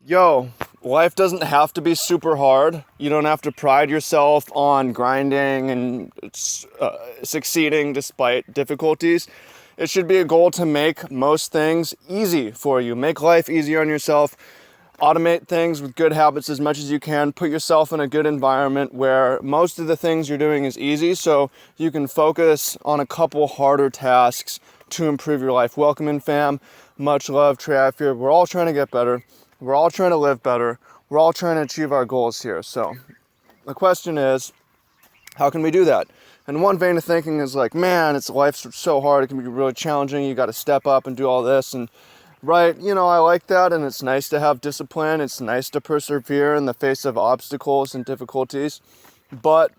Yo, life doesn't have to be super hard. You don't have to pride yourself on grinding and succeeding despite difficulties. It should be a goal to make most things easy for you. Make life easier on yourself. Automate things with good habits as much as you can. Put yourself in a good environment where most of the things you're doing is easy, so you can focus on a couple harder tasks to improve your life. Welcome in, fam. Much love, Trav here. We're all trying to get better. We're all trying to live better. We're all trying to achieve our goals here. So the question is, how can we do that? And one vein of thinking is like, man, life's so hard. It can be really challenging. You got to step up and do all this. And right, I like that. And it's nice to have discipline. It's nice to persevere in the face of obstacles and difficulties. But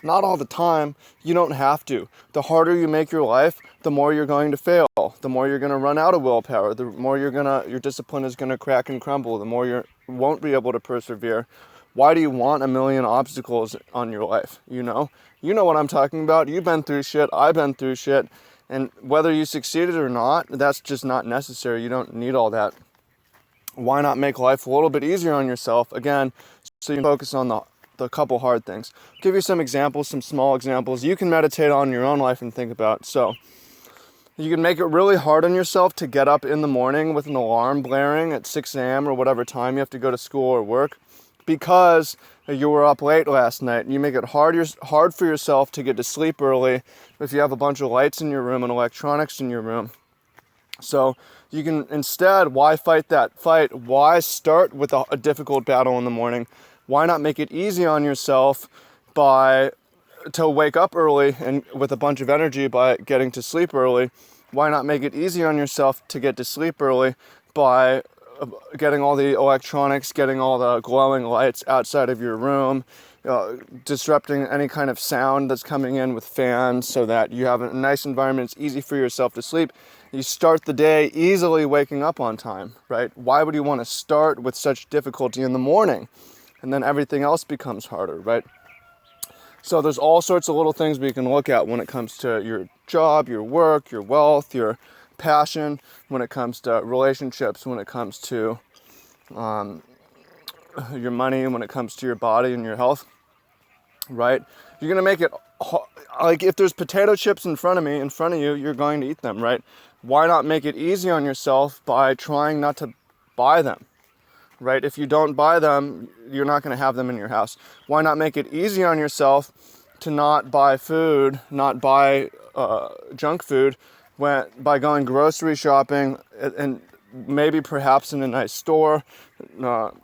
not all the time. You don't have to. The harder you make your life, the more you're going to fail. The more you're going to run out of willpower. The more your discipline is going to crack and crumble. The more you won't be able to persevere. Why do you want a million obstacles on your life? You know what I'm talking about. You've been through shit. I've been through shit. And whether you succeeded or not, that's just not necessary. You don't need all that. Why not make life a little bit easier on yourself? Again, so you can focus on the couple hard things. I'll give you some examples, some small examples you can meditate on in your own life and think about. So you can make it really hard on yourself to get up in the morning with an alarm blaring at 6 a.m. or whatever time you have to go to school or work because you were up late last night. You make it hard for yourself to get to sleep early if you have a bunch of lights in your room and electronics in your room. So you can instead, why fight that fight? Why start with a difficult battle in the morning? Why not make it easy on yourself to wake up early and with a bunch of energy by getting to sleep early? Why not make it easy on yourself to get to sleep early by getting all the electronics, getting all the glowing lights outside of your room, disrupting any kind of sound that's coming in with fans so that you have a nice environment. It's easy for yourself to sleep. You start the day easily waking up on time, right? Why would you want to start with such difficulty in the morning? And then everything else becomes harder, right? So there's all sorts of little things we can look at when it comes to your job, your work, your wealth, your passion, when it comes to relationships, when it comes to your money, when it comes to your body and your health, right? You're going to make it, like if there's potato chips in front of you, you're going to eat them, right? Why not make it easy on yourself by trying not to buy them? Right? If you don't buy them, you're not going to have them in your house. Why not make it easy on yourself to not buy food, not buy junk food, by going grocery shopping and maybe perhaps in a nice store,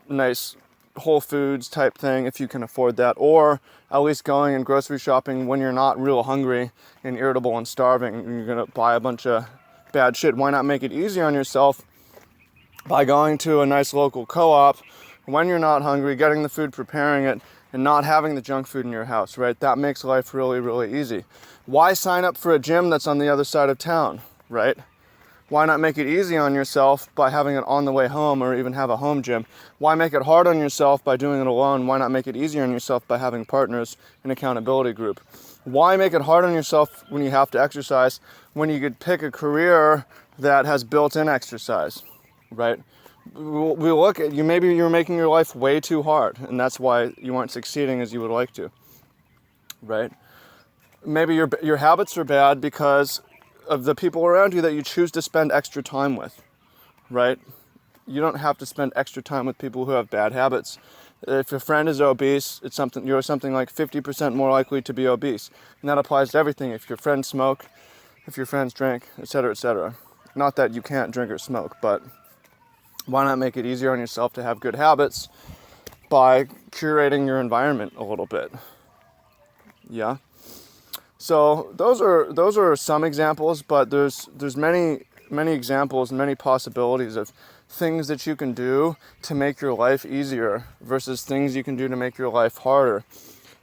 nice Whole Foods type thing if you can afford that, or at least going and grocery shopping when you're not real hungry and irritable and starving and you're going to buy a bunch of bad shit. Why not make it easy on yourself by going to a nice local co-op when you're not hungry, getting the food, preparing it, and not having the junk food in your house, right? That makes life really, really easy. Why sign up for a gym that's on the other side of town, right? Why not make it easy on yourself by having it on the way home or even have a home gym? Why make it hard on yourself by doing it alone? Why not make it easier on yourself by having partners, an accountability group? Why make it hard on yourself when you have to exercise when you could pick a career that has built-in exercise? Right? We look at you, maybe you're making your life way too hard, and that's why you aren't succeeding as you would like to. Right? Maybe your habits are bad because of the people around you that you choose to spend extra time with. Right? You don't have to spend extra time with people who have bad habits. If your friend is obese, you're something like 50% more likely to be obese. And that applies to everything. If your friends smoke, if your friends drink, etc., etc. Not that you can't drink or smoke, but why not make it easier on yourself to have good habits by curating your environment a little bit? Yeah. So those are some examples, but there's many examples, many possibilities of things that you can do to make your life easier versus things you can do to make your life harder.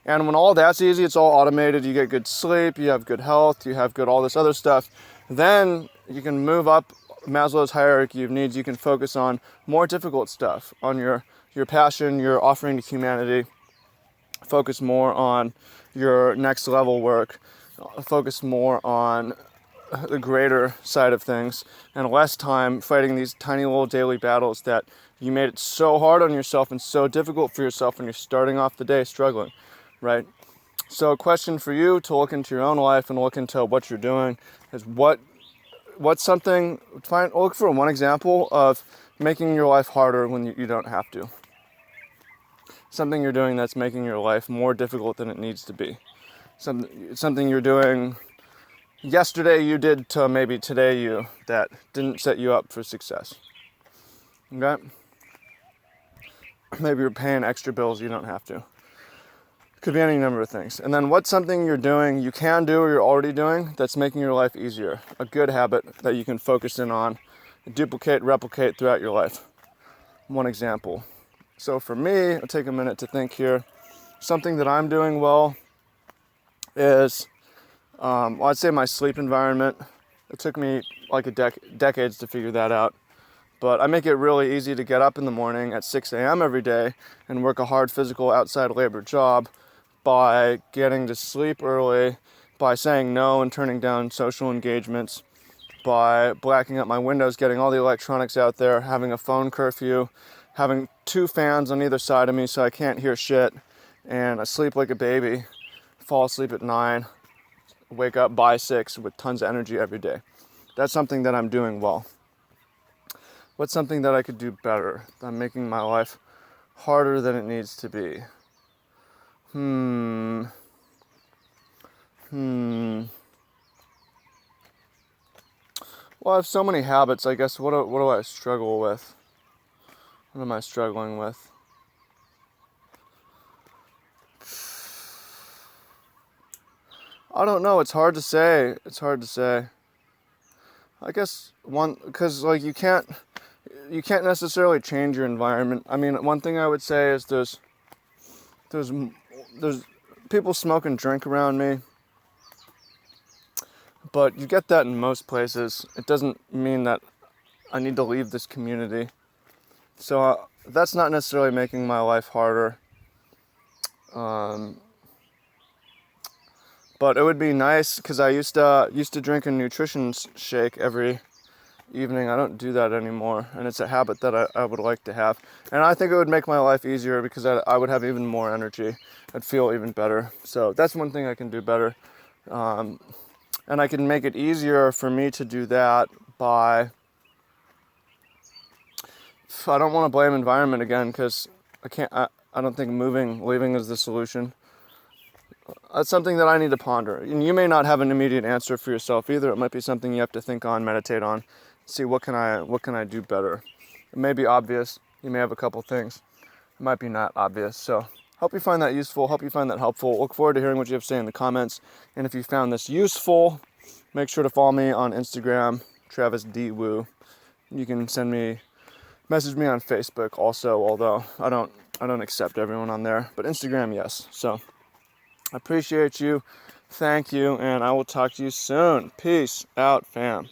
And when all that's easy, it's all automated, you get good sleep, you have good health, you have good all this other stuff, then you can move up Maslow's hierarchy of needs. You can focus on more difficult stuff, on your passion, your offering to humanity. Focus more on your next level work. Focus more on the greater side of things and less time fighting these tiny little daily battles that You made it so hard on yourself and so difficult for yourself when you're starting off the day struggling, right? So a question for you to look into your own life and look into what you're doing is what's something, look for one example of making your life harder when you don't have to. Something you're doing that's making your life more difficult than it needs to be. Something you're doing yesterday you did to maybe today you that didn't set you up for success. Okay? Maybe you're paying extra bills you don't have to. Could be any number of things. And then what's something you're doing, you can do or you're already doing that's making your life easier? A good habit that you can focus in on, duplicate, replicate throughout your life. One example. So for me, I'll take a minute to think here. Something that I'm doing well is, I'd say my sleep environment. It took me like decades to figure that out. But I make it really easy to get up in the morning at 6 a.m. every day and work a hard physical outside labor job by getting to sleep early, by saying no and turning down social engagements, by blacking out my windows, getting all the electronics out there, having a phone curfew, having 2 fans on either side of me so I can't hear shit, and I sleep like a baby, fall asleep at 9, wake up by 6 with tons of energy every day. That's something that I'm doing well. What's something that I could do better? I'm making my life harder than it needs to be. Well, I have so many habits, I guess. What do I struggle with? What am I struggling with? I don't know. It's hard to say. I guess because like you can't necessarily change your environment. I mean, one thing I would say is there's people smoke and drink around me, but you get that in most places. It doesn't mean that I need to leave this community. So that's not necessarily making my life harder. But it would be nice because I used to drink a nutrition shake every evening. I don't do that anymore, and it's a habit that I would like to have. And I think it would make my life easier because I would have even more energy. I'd feel even better. So that's one thing I can do better. And I can make it easier for me to do that by, I don't want to blame environment again because I don't think leaving is the solution. That's something that I need to ponder. And you may not have an immediate answer for yourself either. It might be something you have to think on, meditate on, see what can I do better. It may be obvious. You may have a couple things. It might be not obvious. So hope you find that useful. Hope you find that helpful. Look forward to hearing what you have to say in the comments. And if you found this useful, make sure to follow me on Instagram, Travis D. Wu. You can message me on Facebook also, although I don't accept everyone on there. But Instagram, yes. So I appreciate you. Thank you. And I will talk to you soon. Peace out, fam.